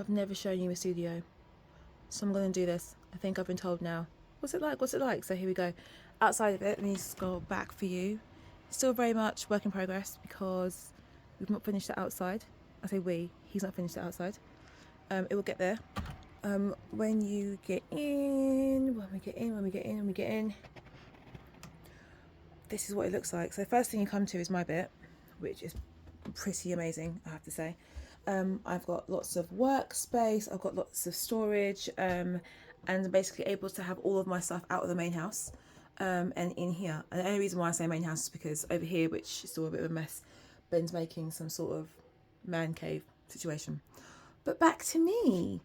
I've never shown you a studio, so I'm going to do this. I think I've been told now. What's it like? What's it like? So here we go. Outside of it, let me scroll back for you. Still very much work in progress because we've not finished the outside. I say we, he's not finished the outside. It will get there. When you get in, when we get in, this is what it looks like. So the first thing you come to is my bit, which is pretty amazing, I have to say. I've got lots of workspace, I've got lots of storage, and I'm basically able to have all of my stuff out of the main house, and in here. And the only reason why I say main house is because over here, which is still a bit of a mess, Ben's making some sort of man cave situation. But back to me.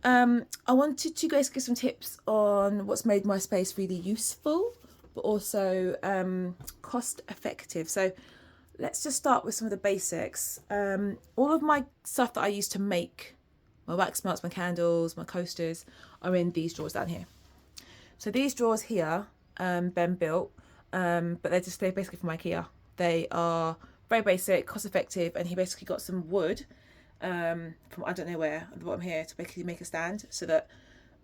I wanted to guys give some tips on what's made my space really useful, but also cost effective. So let's just start with some of the basics. All of my stuff that I use to make my wax melts, my candles, my coasters are in these drawers down here. So these drawers here, Ben built, but they're basically from IKEA. They are very basic, cost effective, and he basically got some wood from I don't know where at the bottom here to basically make a stand so that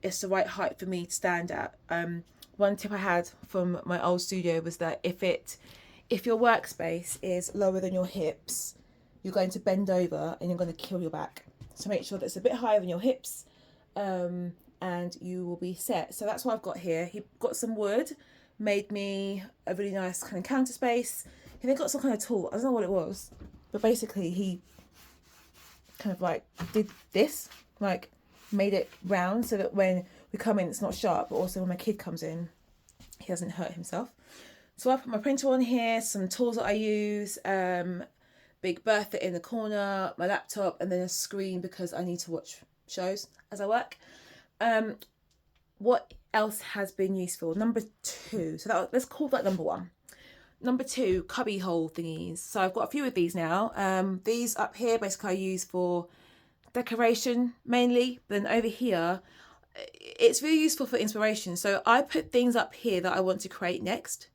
it's the right height for me to stand at. One tip I had from my old studio was that if your workspace is lower than your hips, you're going to bend over and you're going to kill your back. So make sure that it's a bit higher than your hips, and you will be set. So that's what I've got here. He got some wood, made me a really nice kind of counter space. He then got some kind of tool. I don't know what it was, but basically he kind of like did this, like made it round so that when we come in it's not sharp, but also when my kid comes in he doesn't hurt himself. So I put my printer on here, some tools that I use, big Bertha in the corner, my laptop, and then a screen because I need to watch shows as I work. What else has been useful? Number two, so let's call that number one. Number two, cubby hole thingies. So I've got a few of these now. These up here basically I use for decoration mainly, but then over here it's really useful for inspiration. So I put things up here that I want to create next.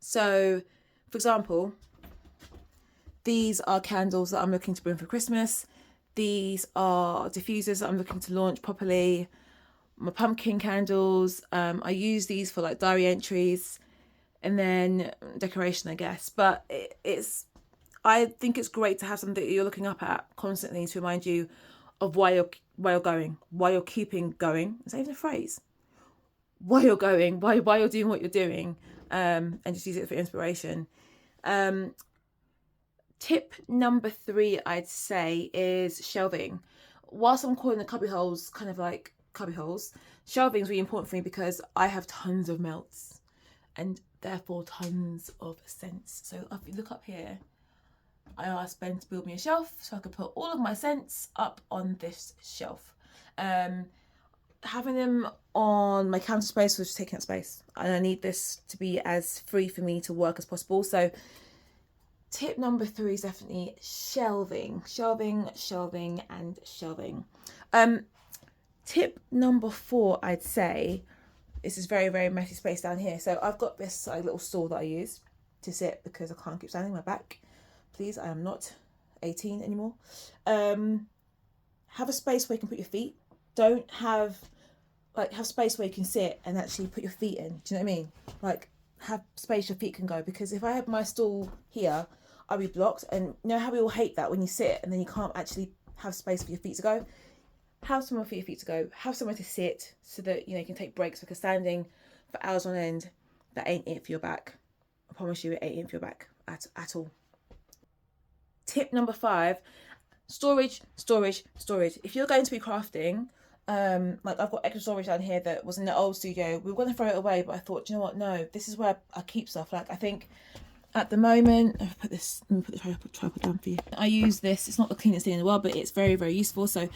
So for example, these are candles that I'm looking to bring for Christmas. These are diffusers that I'm looking to launch properly. My pumpkin candles, I use these for like diary entries and then decoration, I guess. But I think it's great to have something that you're looking up at constantly to remind you of why you're going, why you're keeping going. Is that even a phrase? Why you're going, why you're doing what you're doing, and just use it for inspiration. Tip number three, I'd say, is shelving. Whilst I'm calling the cubby holes kind of like cubby holes, shelving is really important for me because I have tons of melts and therefore tons of scents. So if you look up here, I asked Ben to build me a shelf so I could put all of my scents up on this shelf. Having them on my counter space was just taking up space, and I need this to be as free for me to work as possible. So tip number three is definitely shelving. Tip number four, I'd say, is this very, very messy space down here. So I've got this little stool that I use to sit because I can't keep standing my back. Please, I am not 18 anymore. Have a space where you can put your feet. Don't have space where you can sit and actually put your feet in. Do you know what I mean? Like, have space your feet can go, because if I had my stool here, I'd be blocked. And you know how we all hate that when you sit and then you can't actually have space for your feet to go? Have somewhere for your feet to go. Have somewhere to sit so that you can take breaks, because standing for hours on end, that ain't it for your back. I promise you, it ain't it for your back at all. Tip number five, storage. If you're going to be crafting, like I've got extra storage down here that was in the old studio. We were going to throw it away, but I thought, you know what? No, this is where I keep stuff. Like I think at the moment, let me put the tripod down for you. I use this. It's not the cleanest thing in the world, but it's very, very useful. So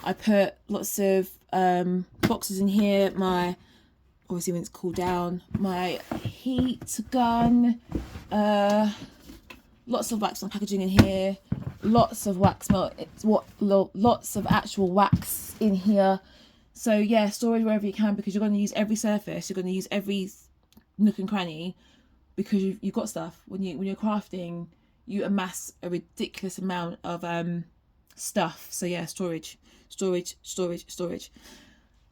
I put lots of boxes in here. Obviously when it's cooled down, my heat gun, lots of wax melt packaging in here, lots of wax melt, lots of actual wax in here. So yeah, storage wherever you can, because you're going to use every surface, you're going to use every nook and cranny, because you've got stuff. When you're crafting, you amass a ridiculous amount of stuff. So yeah, storage.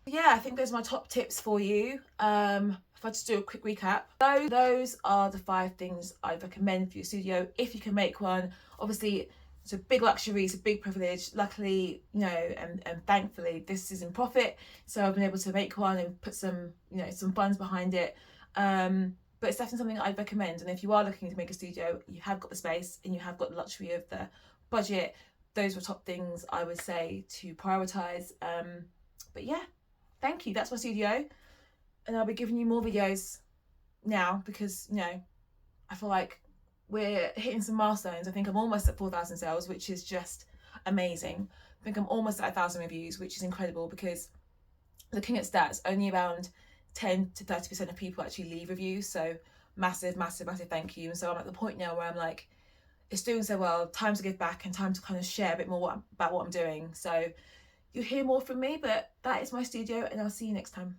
Yeah, I think those are my top tips for you. If I just do a quick recap, those are the 5 things I'd recommend for your studio if you can make one. Obviously, it's a big luxury, it's a big privilege. Luckily, you know, and thankfully, this is in profit, so I've been able to make one and put some, you know, some funds behind it. But it's definitely something I'd recommend. And if you are looking to make a studio, you have got the space and you have got the luxury of the budget, those were top things I would say to prioritize. But yeah, thank you. That's my studio, and I'll be giving you more videos now because, you know, I feel like we're hitting some milestones. I think I'm almost at 4,000 sales, which is just amazing. I think I'm almost at 1,000 reviews, which is incredible because looking at stats, only around 10 to 30% of people actually leave reviews. So massive thank you. And so I'm at the point now where I'm like, it's doing so well, time to give back and time to kind of share a bit more about what I'm doing. So you'll hear more from me, but that is my studio, and I'll see you next time.